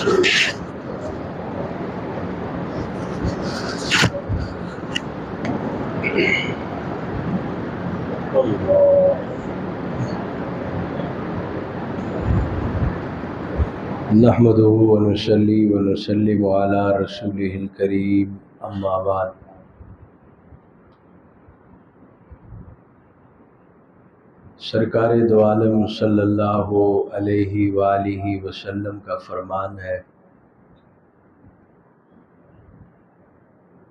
نحمده ونصلي ونسلم على رسوله الكريم اما بعد۔ سرکار دو عالم صلی اللہ علیہ وآلہ وسلم کا فرمان ہے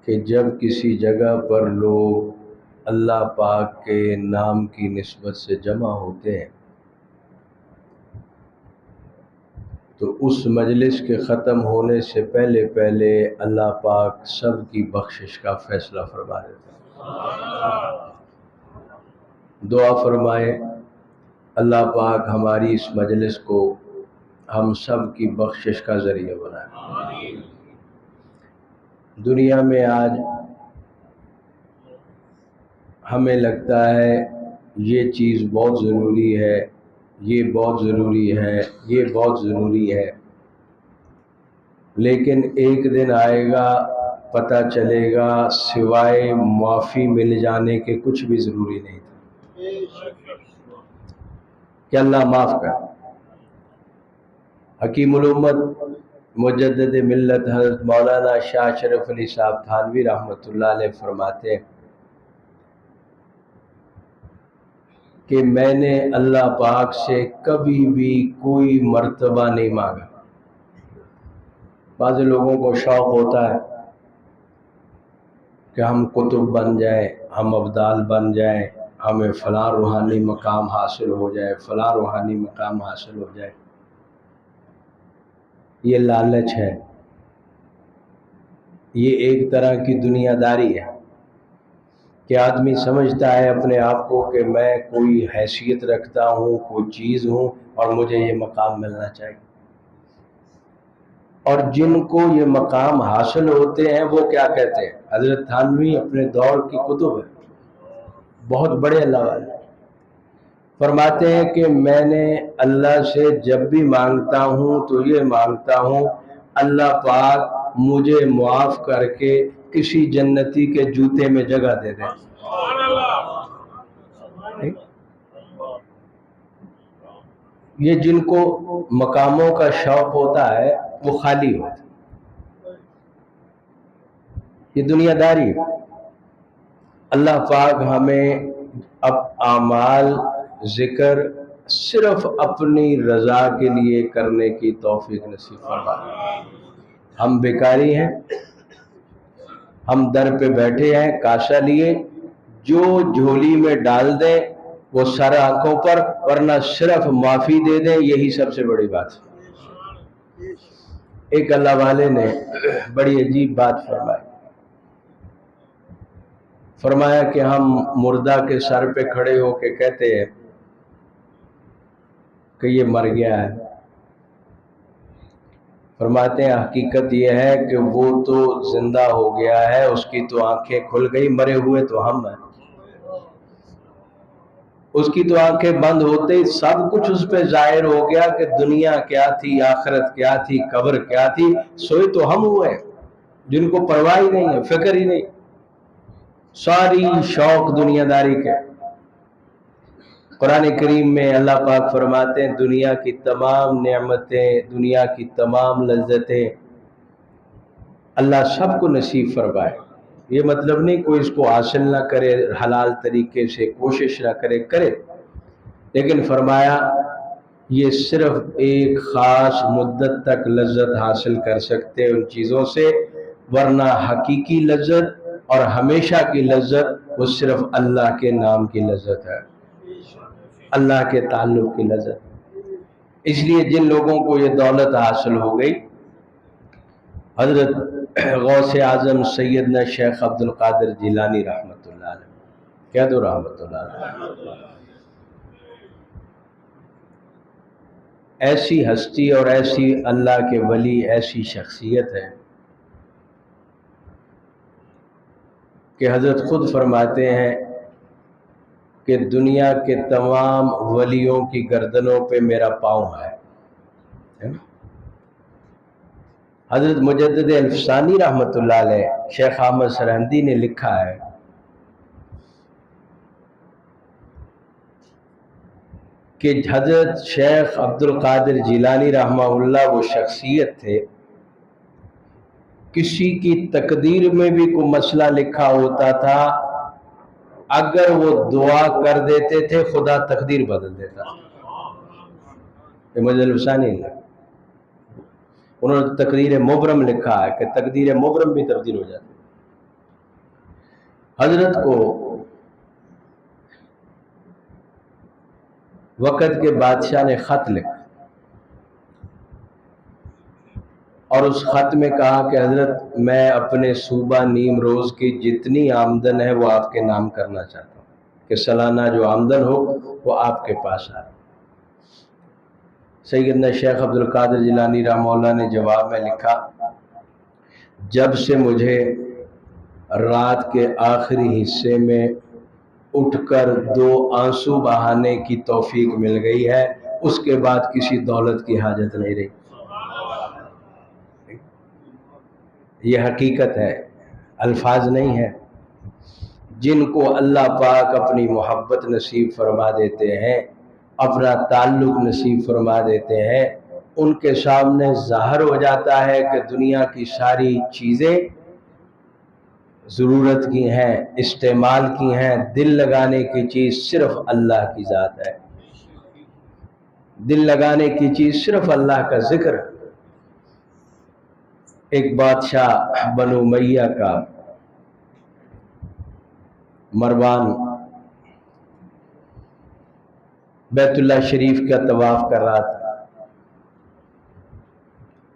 کہ جب کسی جگہ پر لوگ اللہ پاک کے نام کی نسبت سے جمع ہوتے ہیں تو اس مجلس کے ختم ہونے سے پہلے پہلے اللہ پاک سب کی بخشش کا فیصلہ فرما دیتا ہے۔ دعا فرمائے اللہ پاک ہماری اس مجلس کو ہم سب کی بخشش کا ذریعہ بنائے۔ دنیا میں آج ہمیں لگتا ہے یہ چیز بہت ضروری ہے، یہ بہت ضروری ہے، یہ بہت ضروری ہے، لیکن ایک دن آئے گا پتہ چلے گا سوائے معافی مل جانے کے کچھ بھی ضروری نہیں تھا کہ اللہ معاف کر۔ حکیم الامت مجدد ملت حضرت مولانا شاہ شرف علی صاحب تھانوی رحمۃ اللہ علیہ فرماتے ہیں کہ میں نے اللہ پاک سے کبھی بھی کوئی مرتبہ نہیں مانگا۔ بعض لوگوں کو شوق ہوتا ہے کہ ہم کتب بن جائیں، ہم ابدال بن جائیں، ہمیں فلاں روحانی مقام حاصل ہو جائے، فلاں روحانی مقام حاصل ہو جائے۔ یہ لالچ ہے، یہ ایک طرح کی دنیا داری ہے کہ آدمی سمجھتا ہے اپنے آپ کو کہ میں کوئی حیثیت رکھتا ہوں، کوئی چیز ہوں اور مجھے یہ مقام ملنا چاہیے۔ اور جن کو یہ مقام حاصل ہوتے ہیں وہ کیا کہتے ہیں؟ حضرت تھانوی اپنے دور کی کتب ہے، بہت بڑے اللہ والے، فرماتے ہیں کہ میں نے اللہ سے جب بھی مانگتا ہوں تو یہ مانگتا ہوں اللہ پاک مجھے معاف کر کے کسی جنتی کے جوتے میں جگہ دے دیں۔ یہ جن کو مقاموں کا شوق ہوتا ہے وہ خالی ہوتا ہے، یہ دنیا داری ہے۔ اللہ پاک ہمیں اب اعمال ذکر صرف اپنی رضا کے لیے کرنے کی توفیق نصیب فرمائے۔ ہم بیکاری ہیں، ہم در پہ بیٹھے ہیں کاشا لیے، جو جھولی میں ڈال دیں وہ سر آنکھوں پر، ورنہ صرف معافی دے دیں، یہی سب سے بڑی بات ہے۔ ایک اللہ والے نے بڑی عجیب بات فرمائی، فرمایا کہ ہم مردہ کے سر پہ کھڑے ہو کے کہتے ہیں کہ یہ مر گیا ہے، فرماتے ہیں حقیقت یہ ہے کہ وہ تو زندہ ہو گیا ہے، اس کی تو آنکھیں کھل گئی، مرے ہوئے تو ہم ہیں۔ اس کی تو آنکھیں بند ہوتے ہی سب کچھ اس پہ ظاہر ہو گیا کہ دنیا کیا تھی، آخرت کیا تھی، قبر کیا تھی۔ سوئے تو ہم ہوئے جن کو پرواہ ہی نہیں ہے، فکر ہی نہیں، ساری شوق دنیا داری کے۔ قرآن کریم میں اللہ پاک فرماتے ہیں دنیا کی تمام نعمتیں، دنیا کی تمام لذتیں اللہ سب کو نصیب فرمائے۔ یہ مطلب نہیں کوئی اس کو حاصل نہ کرے، حلال طریقے سے کوشش نہ کرے، کرے، لیکن فرمایا یہ صرف ایک خاص مدت تک لذت حاصل کر سکتے ان چیزوں سے، ورنہ حقیقی لذت اور ہمیشہ کی لذت وہ صرف اللہ کے نام کی لذت ہے، اللہ کے تعلق کی لذت۔ اس لیے جن لوگوں کو یہ دولت حاصل ہو گئی، حضرت غوث اعظم سیدنا شیخ عبد القادر جیلانی رحمۃ اللہ علیہ، کہہ دو رحمۃ اللہ علیہ، ایسی ہستی اور ایسی اللہ کے ولی، ایسی شخصیت ہے کہ حضرت خود فرماتے ہیں کہ دنیا کے تمام ولیوں کی گردنوں پہ میرا پاؤں ہے۔ حضرت مجدد الفسانی رحمۃ اللہ علیہ شیخ احمد سرہندی نے لکھا ہے کہ حضرت شیخ عبد القادر جیلانی رحمہ اللہ وہ شخصیت تھے، کسی کی تقدیر میں بھی کوئی مسئلہ لکھا ہوتا تھا، اگر وہ دعا کر دیتے تھے خدا تقدیر بدل دیتا تھا۔ یہ مجدد الفسانی نے، انہوں نے تقدیر مبرم لکھا ہے کہ تقدیر مبرم بھی تبدیل ہو جاتی۔ حضرت کو وقت کے بادشاہ نے خط لکھا اور اس خط میں کہا کہ حضرت میں اپنے صوبہ نیم روز کی جتنی آمدن ہے وہ آپ کے نام کرنا چاہتا ہوں، کہ سالانہ جو آمدن ہو وہ آپ کے پاس آئے۔ سیدنا شیخ عبد القادر جیلانی رحمہ اللہ نے جواب میں لکھا، جب سے مجھے رات کے آخری حصے میں اٹھ کر 2 آنسو بہانے کی توفیق مل گئی ہے، اس کے بعد کسی دولت کی حاجت نہیں رہی۔ یہ حقیقت ہے، الفاظ نہیں ہے۔ جن کو اللہ پاک اپنی محبت نصیب فرما دیتے ہیں، اپنا تعلق نصیب فرما دیتے ہیں، ان کے سامنے ظاہر ہو جاتا ہے کہ دنیا کی ساری چیزیں ضرورت کی ہیں، استعمال کی ہیں، دل لگانے کی چیز صرف اللہ کی ذات ہے، دل لگانے کی چیز صرف اللہ کا ذکر ہے۔ ایک بادشاہ بنو امیہ کا مروان بیت اللہ شریف کا طواف کر رہا تھا،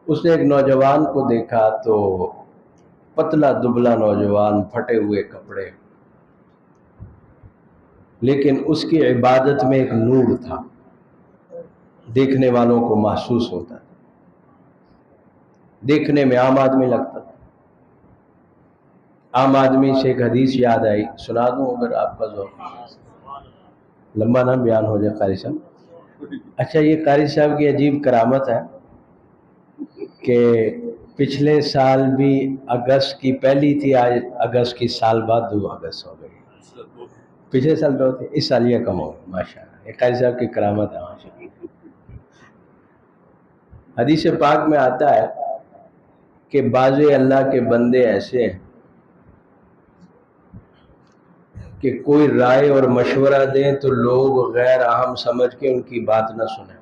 اس نے ایک نوجوان کو دیکھا، تو پتلا دبلا نوجوان، پھٹے ہوئے کپڑے، لیکن اس کی عبادت میں ایک نور تھا، دیکھنے والوں کو محسوس ہوتا تھا، دیکھنے میں عام آدمی لگتا تھا۔ عام آدمی سے ایک حدیث یاد آئی، سنا دوں اگر آپ کا ذوق، لمبا نہ بیان ہو جائے قاری صاحب۔ اچھا، یہ قاری صاحب کی عجیب کرامت ہے کہ پچھلے سال بھی اگست کی پہلی تھی، آج اگست کی سال بعد 2 اگست ہو گئی۔ پچھلے سال 2 تھی، اس سال یہ کم ہو گئی، ماشاءاللہ۔ یہ قاری صاحب کی کرامت ہے ماشاءاللہ۔ حدیث پاک میں آتا ہے کہ بعض اللہ کے بندے ایسے ہیں کہ کوئی رائے اور مشورہ دیں تو لوگ غیر اہم سمجھ کے ان کی بات نہ سنیں،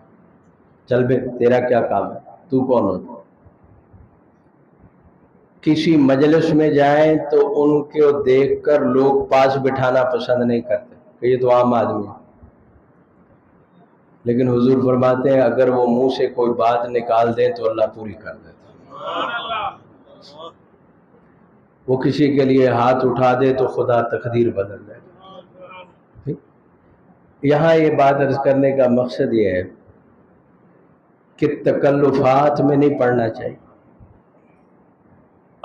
چل بے تیرا کیا کام ہے، تو کون ہوتا؟ کسی مجلس میں جائیں تو ان کو دیکھ کر لوگ پاس بٹھانا پسند نہیں کرتے کہ یہ تو عام آدمی ہے، لیکن حضور فرماتے ہیں اگر وہ منہ سے کوئی بات نکال دیں تو اللہ پوری کر دیتا ہے۔ وہ کسی کے لیے ہاتھ اٹھا دے تو خدا تقدیر بدل دے۔ یہاں یہ بات عرض کرنے کا مقصد یہ ہے کہ تکلفات میں نہیں پڑنا چاہیے،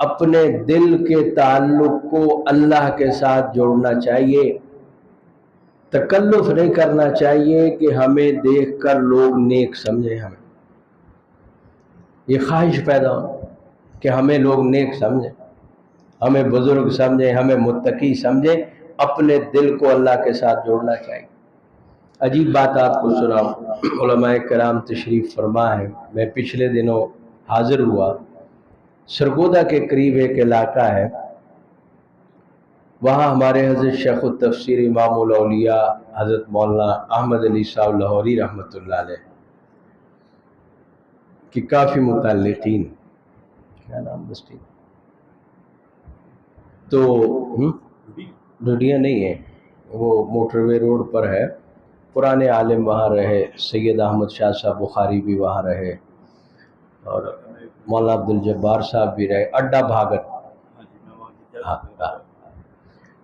اپنے دل کے تعلق کو اللہ کے ساتھ جوڑنا چاہیے، تکلف نہیں کرنا چاہیے کہ ہمیں دیکھ کر لوگ نیک سمجھیں، ہمیں یہ خواہش پیدا ہو کہ ہمیں لوگ نیک سمجھیں، ہمیں بزرگ سمجھیں، ہمیں متقی سمجھیں، اپنے دل کو اللہ کے ساتھ جوڑنا چاہیے۔ عجیب بات آپ کو سناؤں، علماء کرام تشریف فرما ہے، میں پچھلے دنوں حاضر ہوا، سرگودا کے قریب ایک علاقہ ہے، وہاں ہمارے حضرت شیخ التفسیر امام الاولیاء حضرت مولانا احمد علی صاحب لاہوری رحمۃ اللہ علیہ کی کافی متعلقین، کیا نام بستی تو ڈڈیاں نہیں ہے، وہ موٹر وے روڈ پر ہے، پرانے عالم وہاں رہے، سید احمد شاہ صاحب بخاری بھی وہاں رہے اور مولانا عبد الجبار صاحب بھی رہے، اڈا بھاگت،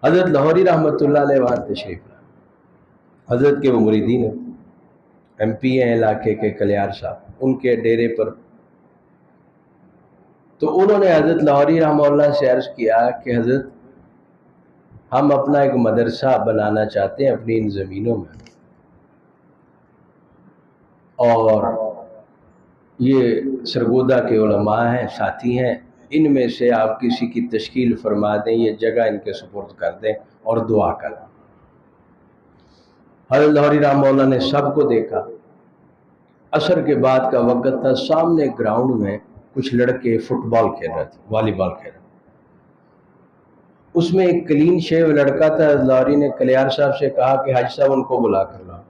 حضرت لاہوری رحمۃ اللہ علیہ وہاں تشریف لائے، حضرت کے وہ مریدین ہیں، ایم پی ہیں علاقے کے کلیار صاحب، ان کے ڈیرے پر، تو انہوں نے حضرت لاہوری رحمہ اللہ سے عرض کیا کہ حضرت ہم اپنا ایک مدرسہ بنانا چاہتے ہیں اپنی ان زمینوں میں، اور یہ سرگودا کے علماء ہیں، ساتھی ہیں، ان میں سے آپ کسی کی تشکیل فرما دیں، یہ جگہ ان کے سپرد کر دیں اور دعا کریں۔ حضرت لاہوری رحمہ اللہ نے سب کو دیکھا۔ عصر کے بعد کا وقت تھا، سامنے گراؤنڈ میں کچھ لڑکے فٹ بال کھیل رہے تھے، والی بال کھیل رہے تھے۔ اس میں ایک کلین شیو لڑکا تھا۔ لاہوری نے کلیار صاحب سے کہا کہ حاجی صاحب ان کو بلا کر لاؤ۔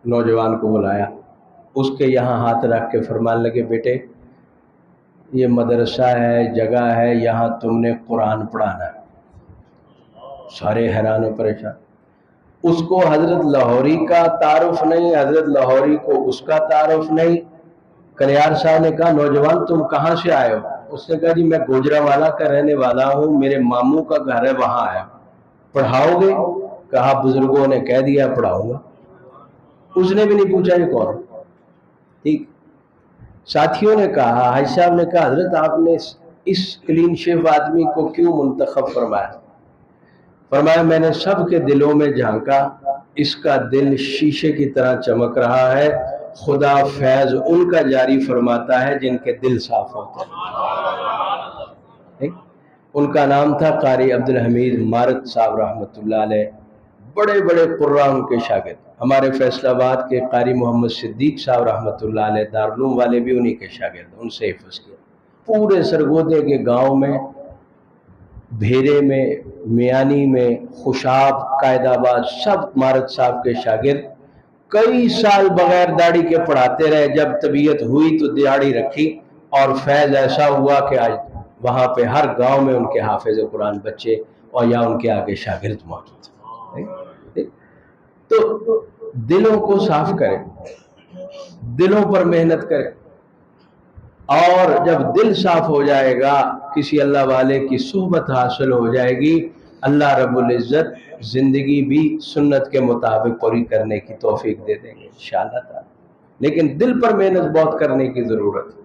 نوجوان کو بلایا، اس کے یہاں ہاتھ رکھ کے فرمان لگے، بیٹے یہ مدرسہ ہے، جگہ ہے، یہاں تم نے قرآن پڑھانا ہے۔ سارے حیران و پریشان۔ اس کو حضرت لاہوری کا تعارف نہیں، حضرت لاہوری کو اس کا تعارف نہیں۔ کلیار صاحب نے کہا، نوجوان تم کہاں سے آئے ہو؟ اس نے کہا، جی میں گوجرانوالہ کا رہنے والا ہوں، میرے ماموں کا گھر ہے وہاں ہے، پڑھاؤ گے؟ کہا بزرگوں نے کہہ دیا پڑھاؤں گا۔ اس نے بھی نہیں پوچھا یہ کون۔ ٹھیک، ساتھیوں نے کہا، حاجی صاحب نے کہا، حضرت آپ نے اس کلین شیف آدمی کو کیوں منتخب فرمایا؟ فرمایا میں نے سب کے دلوں میں جھانکا، اس کا دل شیشے کی طرح چمک رہا ہے، خدا فیض ان کا جاری فرماتا ہے جن کے دل صاف ہوتے ہیں۔ ان کا نام تھا قاری عبدالحمید مارت صاحب رحمۃ اللہ علیہ، بڑے بڑے قراء ان کے شاگرد۔ ہمارے فیصل آباد کے قاری محمد صدیق صاحب رحمۃ اللہ علیہ دارالعلوم والے بھی انہی کے شاگرد، ان سے حفظ کیا۔ پورے سرگودے کے گاؤں میں، بھیرے میں، میانی میں، خوشاب، قائد آباد، سب مارت صاحب کے شاگرد۔ کئی سال بغیر داڑھی کے پڑھاتے رہے، جب طبیعت ہوئی تو داڑھی رکھی، اور فیض ایسا ہوا کہ آج وہاں پہ ہر گاؤں میں ان کے حافظ قرآن بچے اور یا ان کے آگے شاگرد موجود ہیں۔ تو دلوں کو صاف کریں، دلوں پر محنت کریں، اور جب دل صاف ہو جائے گا، کسی اللہ والے کی صحبت حاصل ہو جائے گی، اللہ رب العزت زندگی بھی سنت کے مطابق پوری کرنے کی توفیق دے دیں گے انشاءاللہ تعالی۔ لیکن دل پر محنت بہت کرنے کی ضرورت ہے۔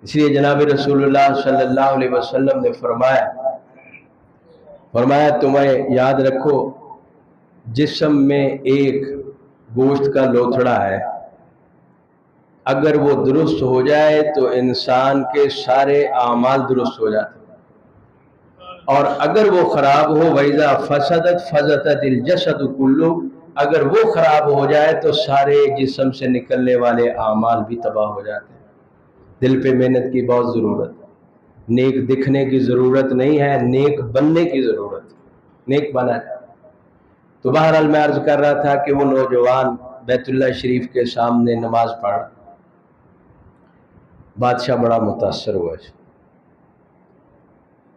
اس لیے جناب رسول اللہ صلی اللہ علیہ وسلم نے فرمایا تمہیں یاد رکھو، جسم میں ایک گوشت کا لوتھڑا ہے، اگر وہ درست ہو جائے تو انسان کے سارے اعمال درست ہو جاتے ہیں، اور اگر وہ خراب ہو، وَإِذَا فَسَدَتْ فَسَدَتِ الْجَسَدُ كُلُّهُ، اگر وہ خراب ہو جائے تو سارے جسم سے نکلنے والے اعمال بھی تباہ ہو جاتے ہیں۔ دل پہ محنت کی بہت ضرورت ہے، نیک دکھنے کی ضرورت نہیں ہے، نیک بننے کی ضرورت ہے، نیک بنا جائے۔ تو بہرحال میں عرض کر رہا تھا کہ وہ نوجوان بیت اللہ شریف کے سامنے نماز پڑھ، بادشاہ بڑا متاثر ہوا،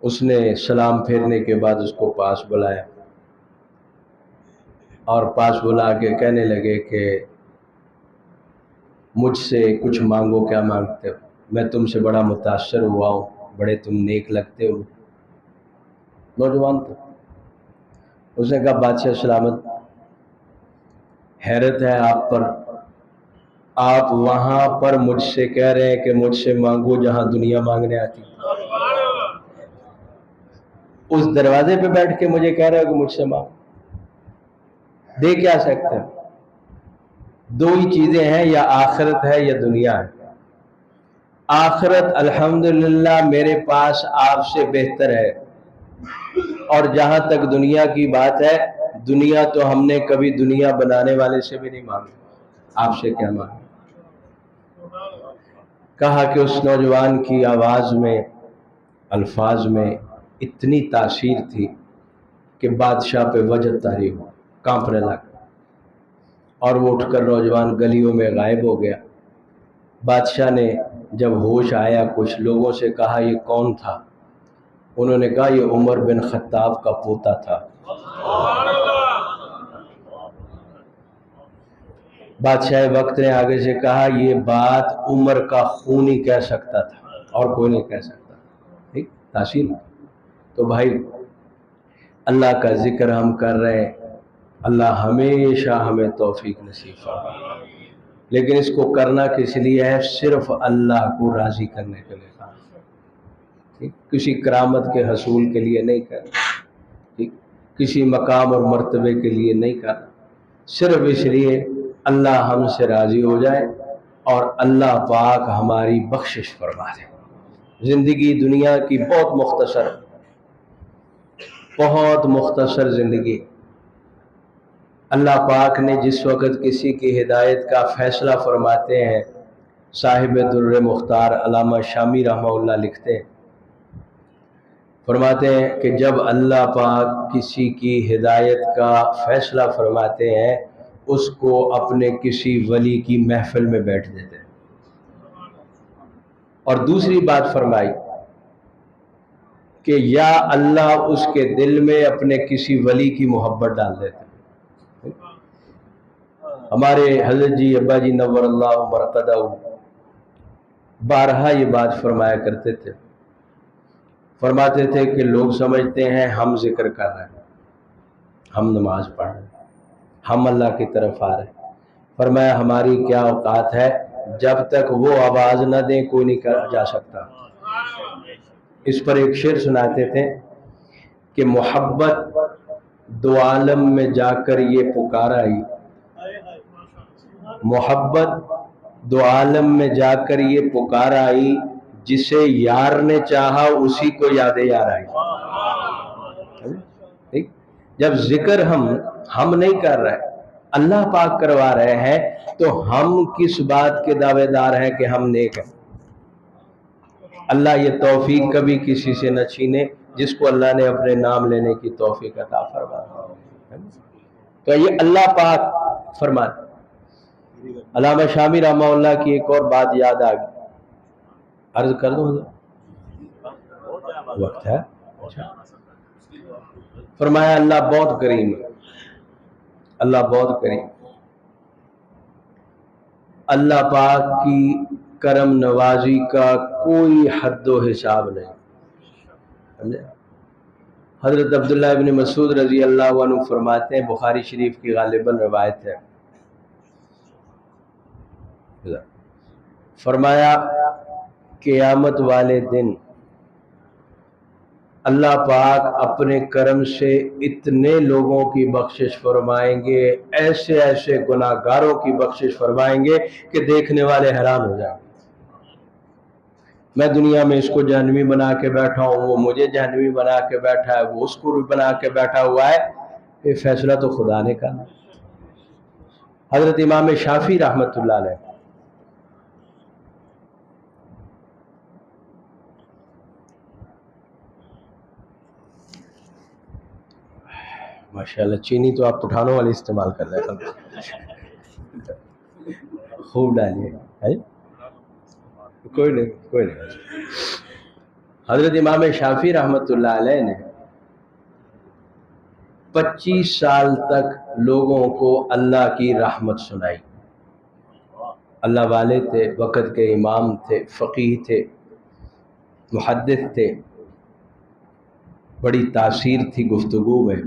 اس نے سلام پھیرنے کے بعد اس کو پاس بلایا، اور پاس بلا کے کہنے لگے کہ مجھ سے کچھ مانگو، کیا مانگتے ہو؟ میں تم سے بڑا متاثر ہوا ہوں، بڑے تم نیک لگتے ہو۔ نوجوان تھا، اس نے کہا بادشاہ سلامت، حیرت ہے آپ پر، آپ وہاں پر مجھ سے کہہ رہے ہیں کہ مجھ سے مانگو جہاں دنیا مانگنے آتی، اس دروازے پہ بیٹھ کے مجھے کہہ رہے ہو کہ مجھ سے مانگو۔ دے کیا سکتے ہیں؟ دو ہی چیزیں ہیں، یا آخرت ہے یا دنیا ہے۔ آخرت الحمدللہ میرے پاس آپ سے بہتر ہے، اور جہاں تک دنیا کی بات ہے، دنیا تو ہم نے کبھی دنیا بنانے والے سے بھی نہیں مانگی، آپ سے کیا مانگا؟ کہا کہ اس نوجوان کی آواز میں، الفاظ میں اتنی تاثیر تھی کہ بادشاہ پہ وجد طاری ہو، کانپنے لگا، اور وہ اٹھ کر نوجوان گلیوں میں غائب ہو گیا۔ بادشاہ نے جب ہوش آیا کچھ لوگوں سے کہا یہ کون تھا؟ انہوں نے کہا یہ عمر بن خطاب کا پوتا تھا۔ بادشاہ وقت نے آگے سے کہا یہ بات عمر کا خون ہی کہہ سکتا تھا، اور کوئی نہیں کہہ سکتا۔ ٹھیک، تاثیر۔ تو بھائی اللہ کا ذکر ہم کر رہے ہیں، اللہ ہمیشہ ہمیں توفیق نصیب فرمائے، لیکن اس کو کرنا کس لیے ہے؟ صرف اللہ کو راضی کرنے کے لیے۔ کسی کرامت کے حصول کے لیے نہیں کرنا، کسی مقام اور مرتبے کے لیے نہیں کرنا، صرف اس لیے اللہ ہم سے راضی ہو جائے اور اللہ پاک ہماری بخشش فرما دے۔ زندگی دنیا کی بہت مختصر زندگی۔ اللہ پاک نے جس وقت کسی کی ہدایت کا فیصلہ فرماتے ہیں، صاحب در مختار علامہ شامی رحمہ اللہ لکھتے ہیں، فرماتے ہیں کہ جب اللہ پاک کسی کی ہدایت کا فیصلہ فرماتے ہیں، اس کو اپنے کسی ولی کی محفل میں بیٹھ دیتے ہیں۔ اور دوسری بات فرمائی کہ یا اللہ اس کے دل میں اپنے کسی ولی کی محبت ڈال دیتے ہیں۔ ہمارے حضرت جی ابا جی نور اللہ مرقدہ بارہا یہ بات فرمایا کرتے تھے، فرماتے تھے کہ لوگ سمجھتے ہیں ہم ذکر کر رہے ہیں، ہم نماز پڑھ رہے ہیں، ہم اللہ کی طرف آ رہے ہیں۔ فرمایا ہماری کیا اوقات ہے، جب تک وہ آواز نہ دیں کوئی نہیں جا سکتا۔ اس پر ایک شعر سناتے تھے کہ محبت دو عالم میں جا کر یہ پکار آئی، محبت دو عالم میں جا کر یہ پکار آئی، جسے یار نے چاہا اسی کو یاد یار آئی۔ جب ذکر ہم نہیں کر رہے، اللہ پاک کروا رہے ہیں، تو ہم کس بات کے دعوے دار ہیں کہ ہم نیک ہیں؟ اللہ یہ توفیق کبھی کسی سے نہ چھینے جس کو اللہ نے اپنے نام لینے کی توفیق عطا فرمایا۔ تو یہ اللہ پاک فرماتے۔ علامہ شامی رحمہ اللہ کی ایک اور بات یاد آ گئی، عرض کر دوں؟ وقت ہے؟ فرمایا اللہ بہت کریم ہے، اللہ بہت کریم، اللہ پاک کی کرم نوازی کا کوئی حد و حساب نہیں۔ حضرت عبداللہ ابن مسعود رضی اللہ عنہ فرماتے ہیں، بخاری شریف کی غالباً روایت ہے، فرمایا قیامت والے دن اللہ پاک اپنے کرم سے اتنے لوگوں کی بخشش فرمائیں گے، ایسے ایسے گناہگاروں کی بخشش فرمائیں گے کہ دیکھنے والے حیران ہو جائیں۔ میں دنیا میں اس کو جہنمی بنا کے بیٹھا ہوں، وہ مجھے جہنمی بنا کے بیٹھا ہے، وہ اس کو بھی بنا کے بیٹھا ہوا ہے، یہ فیصلہ تو خدا نے کرنا۔ حضرت امام شافعی رحمۃ اللہ علیہ ماشاءاللہ چینی تو آپ پٹھانوں والی استعمال کر رہے ہیں، خوب ڈالیے، کوئی نہیں۔ حضرت امام شافعی رحمۃ اللہ علیہ نے 25 سال تک لوگوں کو اللہ کی رحمت سنائی۔ اللہ والے تھے، وقت کے امام تھے، فقیہ تھے، محدث تھے، بڑی تاثیر تھی گفتگو میں۔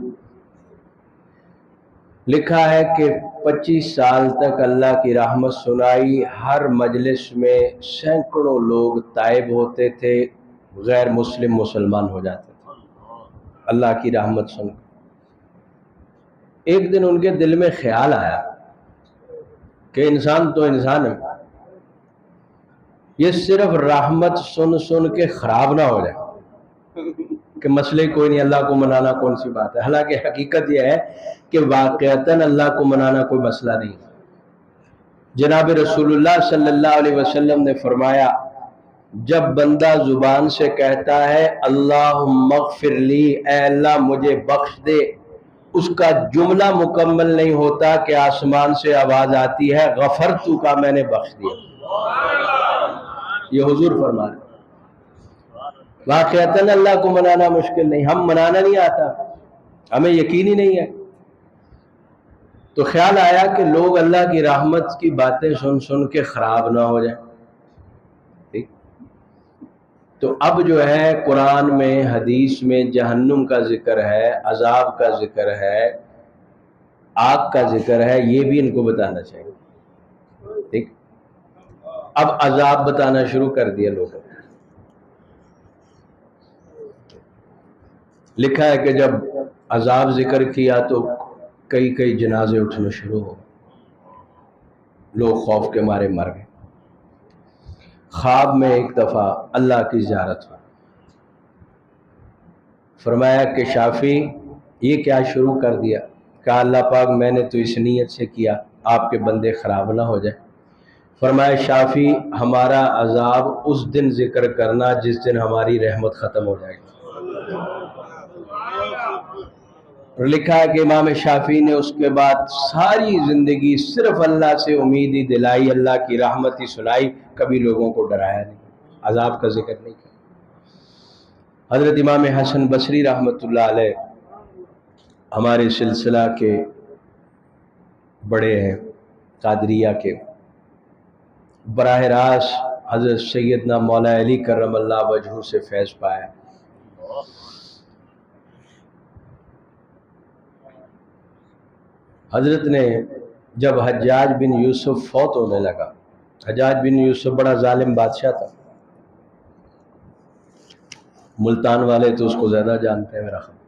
لکھا ہے کہ 25 سال تک اللہ کی رحمت سنائی، ہر مجلس میں سینکڑوں لوگ تائب ہوتے تھے، غیر مسلم مسلمان ہو جاتے تھے اللہ کی رحمت سن کر۔ ایک دن ان کے دل میں خیال آیا کہ انسان تو انسان ہے، یہ صرف رحمت سن کے خراب نہ ہو جائے کہ مسئلے کوئی نہیں، اللہ کو منانا کون سی بات ہے۔ حالانکہ حقیقت یہ ہے کہ واقعتاً اللہ کو منانا کوئی مسئلہ نہیں۔ جناب رسول اللہ صلی اللہ علیہ وسلم نے فرمایا، جب بندہ زبان سے کہتا ہے اللہم اغفر لی، اے اللہ مجھے بخش دے، اس کا جملہ مکمل نہیں ہوتا کہ آسمان سے آواز آتی ہے غفرتو کا، میں نے بخش دیا۔ یہ حضور فرما رہے۔ واقعتاً اللہ کو منانا مشکل نہیں، ہم منانا نہیں آتا، ہمیں یقین ہی نہیں ہے۔ تو خیال آیا کہ لوگ اللہ کی رحمت کی باتیں سن کے خراب نہ ہو جائیں۔ ٹھیک، تو اب جو ہے قرآن میں، حدیث میں جہنم کا ذکر ہے، عذاب کا ذکر ہے، آگ کا ذکر ہے، یہ بھی ان کو بتانا چاہیے۔ ٹھیک، اب عذاب بتانا شروع کر دیا لوگوں نے۔ لکھا ہے کہ جب عذاب ذکر کیا تو کئی جنازے اٹھنے شروع ہو، لوگ خوف کے مارے مر گئے۔ خواب میں ایک دفعہ اللہ کی زیارت ہوئی. فرمایا کہ شافی یہ کیا شروع کر دیا؟ کہا اللہ پاک میں نے تو اس نیت سے کیا آپ کے بندے خراب نہ ہو جائے. فرمایا شافی ہمارا عذاب اس دن ذکر کرنا جس دن ہماری رحمت ختم ہو جائے گی. اور لکھا ہے کہ امام شافعی نے اس کے بعد ساری زندگی صرف اللہ سے امید ہی دلائی، اللہ کی رحمت ہی سنائی، کبھی لوگوں کو ڈرایا نہیں، عذاب کا ذکر نہیں کیا. حضرت امام حسن بصری رحمۃ اللہ علیہ ہمارے سلسلہ کے بڑے ہیں، قادریہ کے. براہ راست حضرت سیدنا مولا علی کرم اللہ وجہہ سے فیض پایا. حضرت نے جب حجاج بن یوسف فوت ہونے لگا، حجاج بن یوسف بڑا ظالم بادشاہ تھا، ملتان والے تو اس کو زیادہ جانتے ہیں میرا خیال.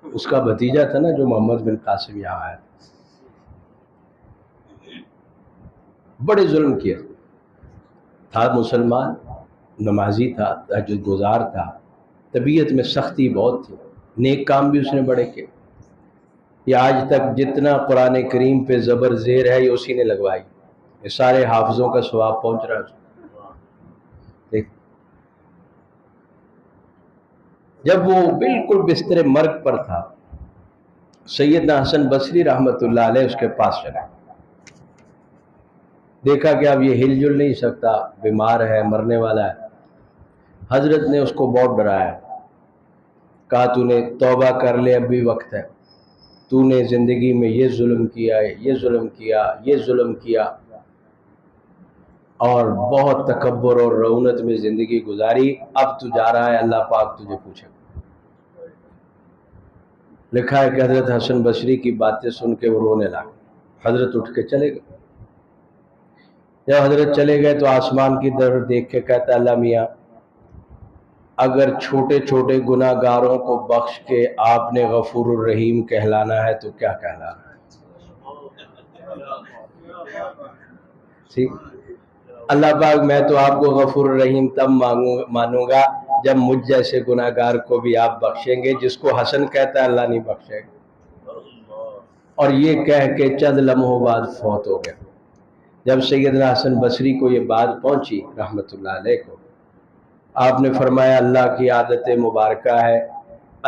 اس کا بھتیجا تھا نا جو محمد بن قاسم یہاں آیا، بڑے ظلم کیا. تھا مسلمان، نمازی تھا، تہجد گزار تھا، طبیعت میں سختی بہت تھی، نیک کام بھی اس نے بڑے کیے. یہ آج تک جتنا قرآن کریم پہ زبر زیر ہے یہ اسی نے لگوائی، یہ سارے حافظوں کا ثواب پہنچ رہا ہے. جب وہ بالکل بستر مرگ پر تھا، سیدنا حسن بصری رحمۃ اللہ علیہ اس کے پاس چلا. دیکھا کہ اب یہ ہل جل نہیں سکتا، بیمار ہے، مرنے والا ہے. حضرت نے اس کو بہت ڈرایا، کہا تو نے توبہ کر لے، اب بھی وقت ہے. تو نے زندگی میں یہ ظلم کیا ہے، یہ ظلم کیا، یہ ظلم کیا، اور بہت تکبر اور رعونت میں زندگی گزاری. اب تو جا رہا ہے، اللہ پاک تجھے پوچھے. لکھا ہے کہ حضرت حسن بصری کی باتیں سن کے وہ رونے لگا. حضرت اٹھ کے چلے گئے. جب حضرت چلے گئے تو آسمان کی طرف دیکھ کے کہتا اللہ میاں اگر چھوٹے چھوٹے گناہ گاروں کو بخش کے آپ نے غفور الرحیم کہلانا ہے تو کیا کہلانا ہے. ٹھیک، اللہ پاک میں تو آپ کو غفور الرحیم تب مانوں گا جب مجھ جیسے گناہ گار کو بھی آپ بخشیں گے. جس کو حسن کہتا ہے اللہ نہیں بخشے گا. اور یہ کہہ کے چند لمحوں بعد فوت ہو گیا. جب سیدنا حسن بصری کو یہ بات پہنچی رحمت اللہ علیہ کو، آپ نے فرمایا اللہ کی عادت مبارکہ ہے،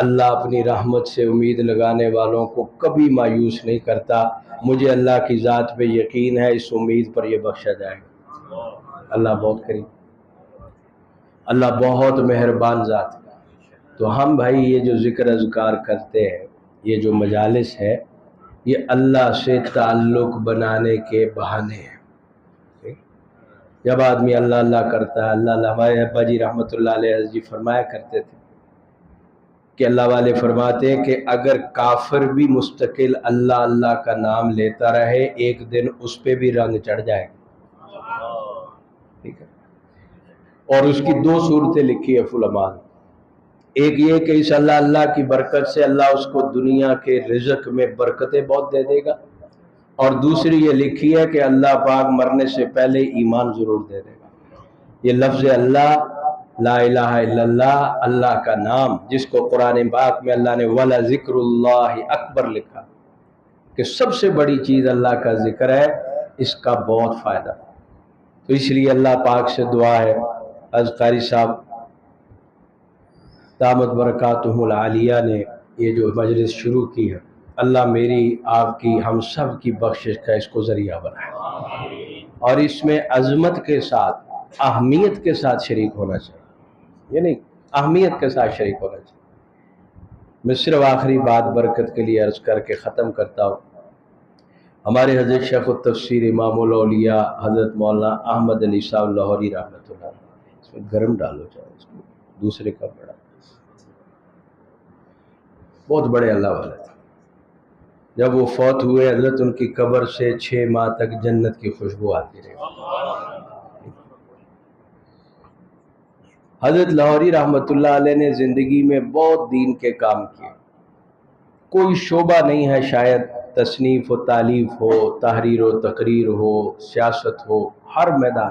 اللہ اپنی رحمت سے امید لگانے والوں کو کبھی مایوس نہیں کرتا. مجھے اللہ کی ذات پہ یقین ہے اس امید پر یہ بخشا جائے گا. اللہ بہت کریم، اللہ بہت مہربان ذات. تو ہم بھائی یہ جو ذکر اذکار کرتے ہیں، یہ جو مجالس ہے، یہ اللہ سے تعلق بنانے کے بہانے ہیں. جب آدمی اللہ اللہ کرتا ہے، اللہ اللہ، ہمارے ابا جی رحمۃ اللہ علیہ جی فرمایا کرتے تھے کہ اللہ والے فرماتے ہیں کہ اگر کافر بھی مستقل اللہ اللہ کا نام لیتا رہے ایک دن اس پہ بھی رنگ چڑھ جائے گا. ٹھیک ہے، اور اس کی دو صورتیں لکھی ہے علماء نے. ایک یہ کہ اس اللہ اللہ کی برکت سے اللہ اس کو دنیا کے رزق میں برکتیں بہت دے دے گا، اور دوسری یہ لکھی ہے کہ اللہ پاک مرنے سے پہلے ایمان ضرور دے دے گا. یہ لفظ اللہ، لا الہ الا اللہ، اللہ کا نام، جس کو قرآن پاک میں اللہ نے وَلَذِكْرُ اللَّهِ اکبر لکھا کہ سب سے بڑی چیز اللہ کا ذکر ہے، اس کا بہت فائدہ. تو اس لیے اللہ پاک سے دعا ہے، حضرت قاری صاحب دامت برکاتہ العالیہ نے یہ جو مجلس شروع کی ہے، اللہ میری آپ کی ہم سب کی بخشش کا اس کو ذریعہ بنائے، اور اس میں عظمت کے ساتھ اہمیت کے ساتھ شریک ہونا چاہیے. یہ نہیں، اہمیت کے ساتھ شریک ہونا چاہیے. میں صرف آخری بات برکت کے لیے عرض کر کے ختم کرتا ہوں. ہمارے حضرت شیخ التفسیر امام الاولیاء حضرت مولانا احمد علی صاحب لاہوری رحمۃ اللہ علیہ، اس میں گرم ڈالو چاہے، اس کو دوسرے کا بڑا، بہت بڑے اللہ والے تھے. جب وہ فوت ہوئے حضرت ان کی قبر سے 6 ماہ تک جنت کی خوشبو آتی رہی. حضرت لاہوری رحمۃ اللہ علیہ نے زندگی میں بہت دین کے کام کیے. کوئی شعبہ نہیں ہے شاید تصنیف و تالیف ہو، تحریر و تقریر ہو، سیاست ہو، ہر میدان.